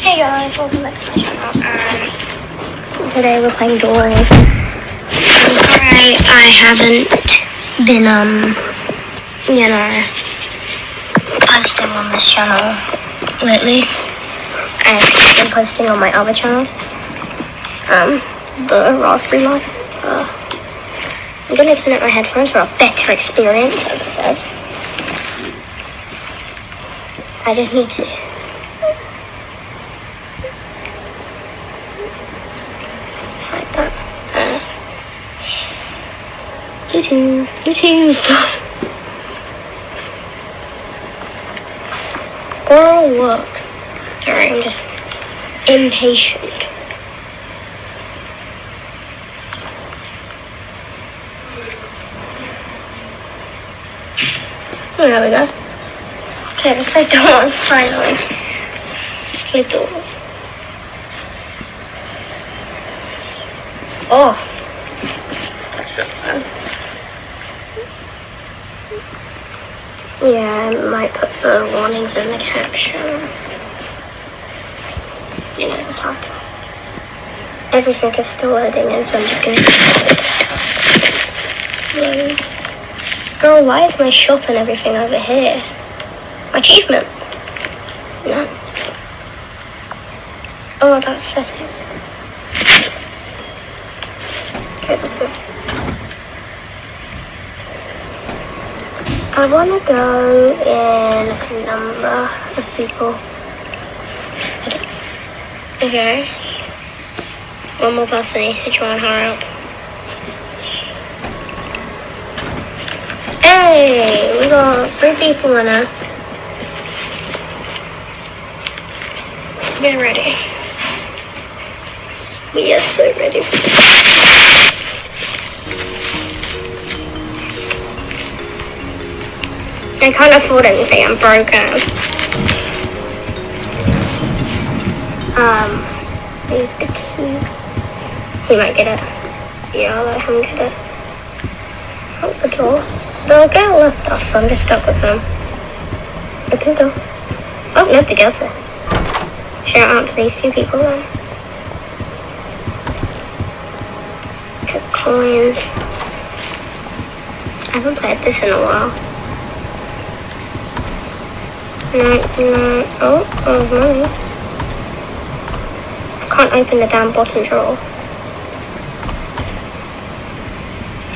Hey guys, welcome back to my channel. Today we're playing Doors. I'm sorry I haven't been, posting on this channel lately. I've been posting on my other channel, the Raspberry Life. I'm gonna connect my headphones for a better experience, as it says. I just need to. Like that. YouTube. Oral work. Sorry, I'm just impatient. Oh, there we go. Okay, let's play Doors, finally. Let's play Doors. Oh, that's not bad. Yeah, I might put the warnings in the caption. You know, the title. Everything is still loading in, so I'm just gonna load. Girl, why is my shop and everything over here? My achievement? No. Oh, that's settings. Okay, let's go. I want to go in a number of people. Okay. One more person needs to try and hurry up. Hey, we got 3 people in it. Get ready. We are so ready. I can't afford anything, I'm broke ass. Need the key. He might get it. Yeah, I'll let him get it. Out the door. The girl left us, so I'm just stuck with him. Open the door. Oh, nobody gets it. Shout out to these 2 people then. Get coins. I haven't played this in a while. No. Oh, money. I can't open the damn bottom drawer.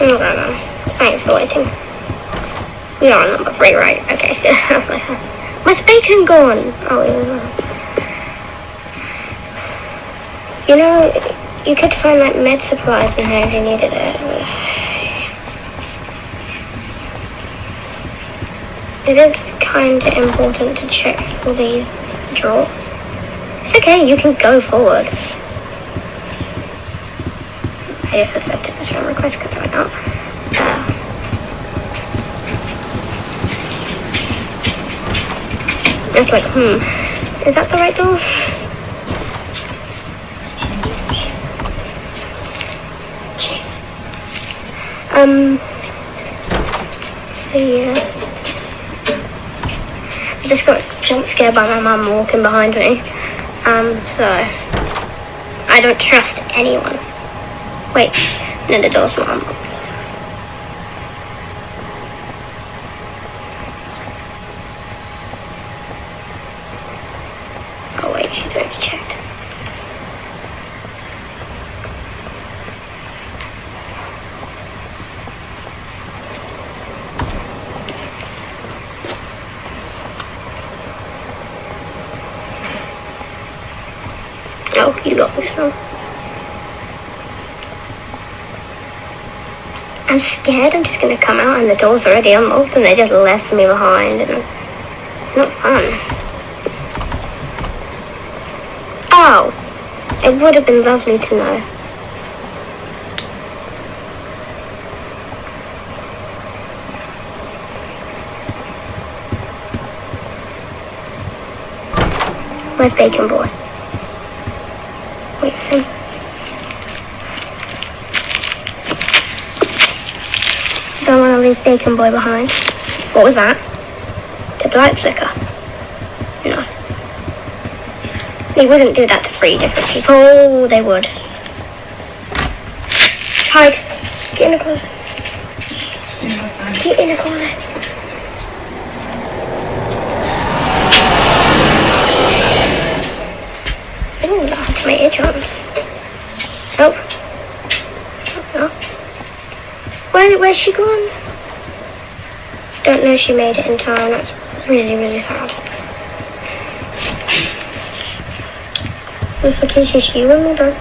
I don't know. Thanks for waiting. We are on number 3, right? Okay. I was like, where's bacon gone? Oh, you know, you could find like med supplies in here if you needed it. It is kind of important to check all these drawers. It's okay, you can go forward. I just accepted this friend request because why not? It's like, is that the right door? So yeah. I just got jump scared by my mum walking behind me. So I don't trust anyone. Wait, no, the door's not unlocked. Oh wait, she's already checked. Oh, you got this one. I'm scared I'm just gonna come out and the door's already unlocked and they just left me behind and not fun. Oh, it would have been lovely to know. Where's Bacon Boy? Wait, don't want to leave Bacon Boy behind. What was that? Did the light flicker? No. They wouldn't do that to 3 different people. Oh, they would. Hide. Get in the closet. Get in the closet. Oh, that had to make eardrums. Oh. Oh. Where's she gone? Don't know she made it in time. That's really, really sad. Looks like it's just you and me, bro.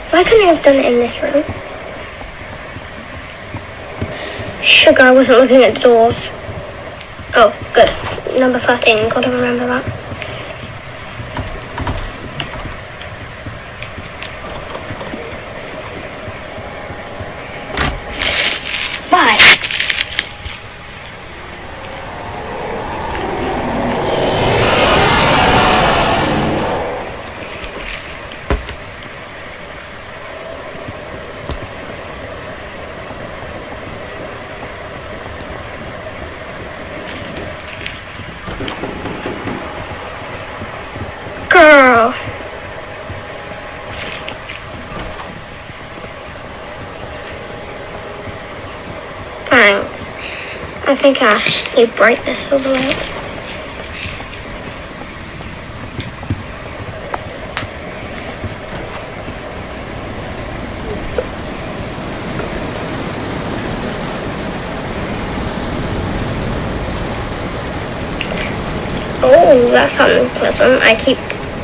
Why couldn't I have done it in this room? Sugar, I wasn't looking at the doors. Oh, good. Number 13, gotta remember that. Bye. Girl. Thanks. I think I need brightness all the way up. Oh, that sounds pleasant. I keep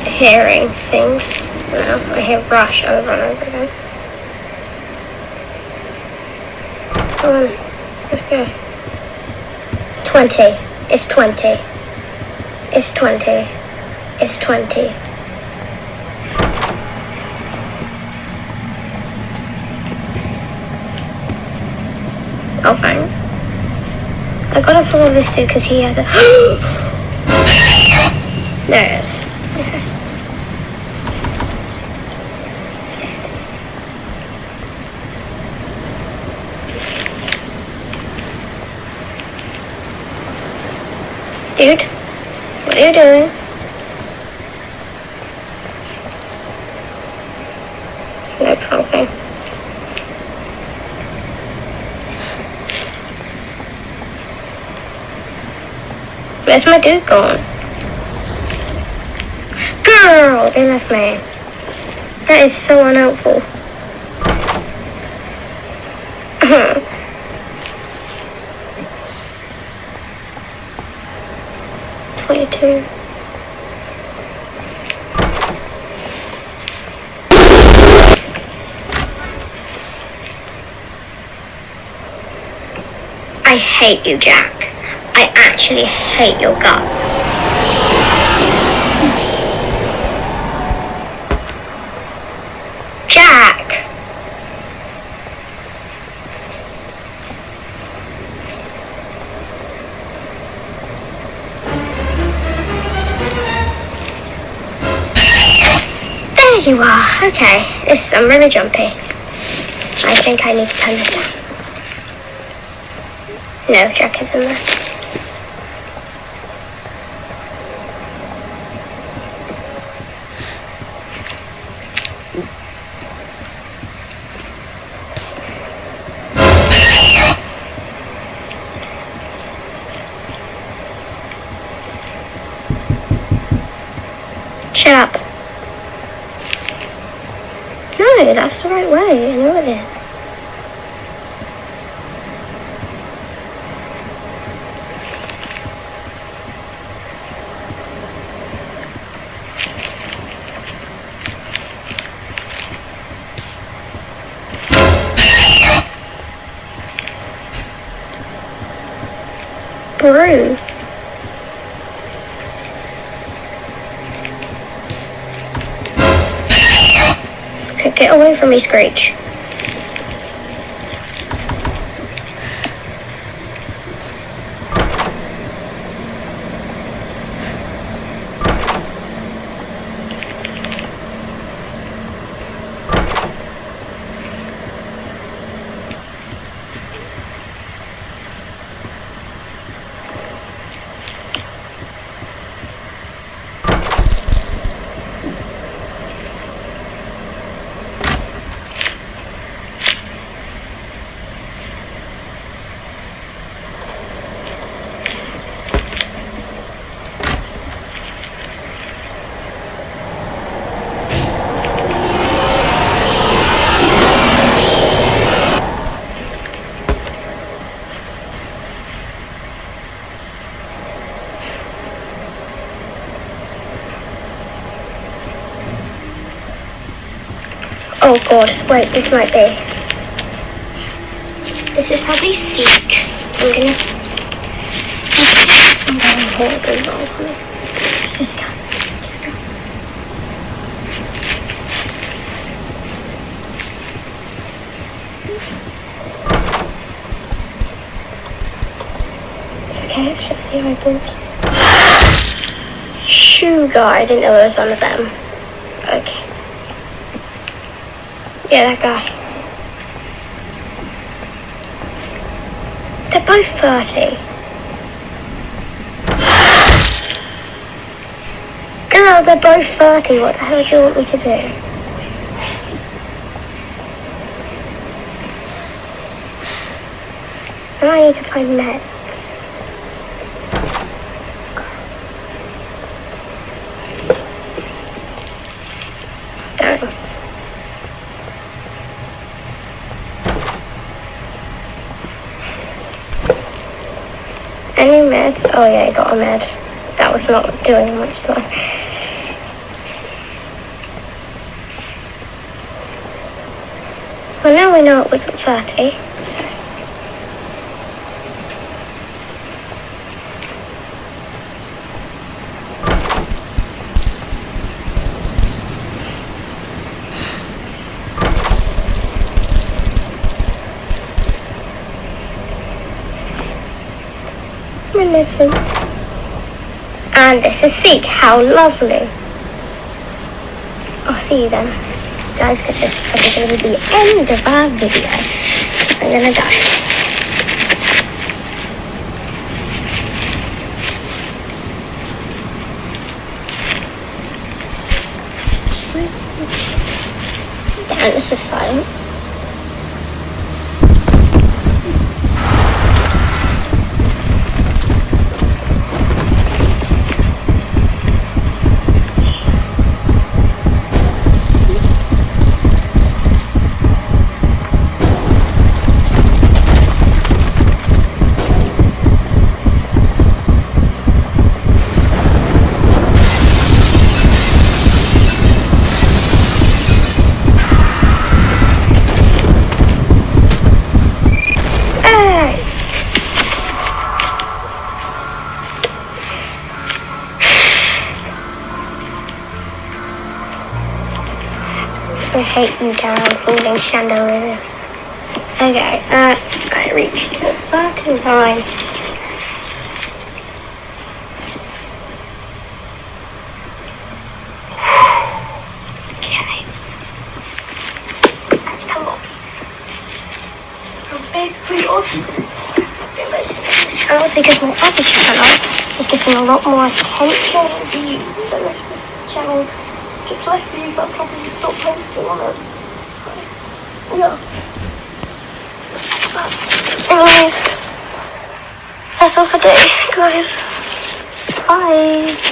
hearing things. I hear Rush over and over again. Come on, let's go. 20. It's 20. It's 20. It's 20. Oh, fine. I gotta follow this dude because he has a... There it is. Okay. Dude, what are you doing? Nope, okay. Where's my dude gone? Girl, they left me. That is so unhelpful. 22. I hate you, Jack. I actually hate your gut. Jack! There you are. Okay, I'm really jumpy. I think I need to turn this down. No, Jack is in there. Shut up. No, that's the right way. I know it is. Brew. Okay, get away from me, Screech. god, wait, this might be. This is probably Seek. I'm gonna... I'm going horribly wrong on it. Just go. Just go. It's okay, it's just the eyeballs. Sugar, I didn't know there was one of them. Okay. Yeah, that guy. They're both 30. Girl, they're both 30. What the hell do you want me to do? And I need to find meds. Darn. Any meds? Oh yeah, I got a med. That was not doing much though. Well, now we know it wasn't 30. We're missing. And this is Seek. How lovely. I'll see you then. Guys, because this is probably going to be the end of our video. I'm going to die. Damn, this is silent. I hate you down falling chandeliers. Okay, I reached the button line. Okay. Come on. I'm basically awesome. Channel because my other channel is getting a lot more attention and views, so if this channel gets less views, I'll probably stop posting on it. So, yeah. But, anyways, that's all for today, guys. Bye.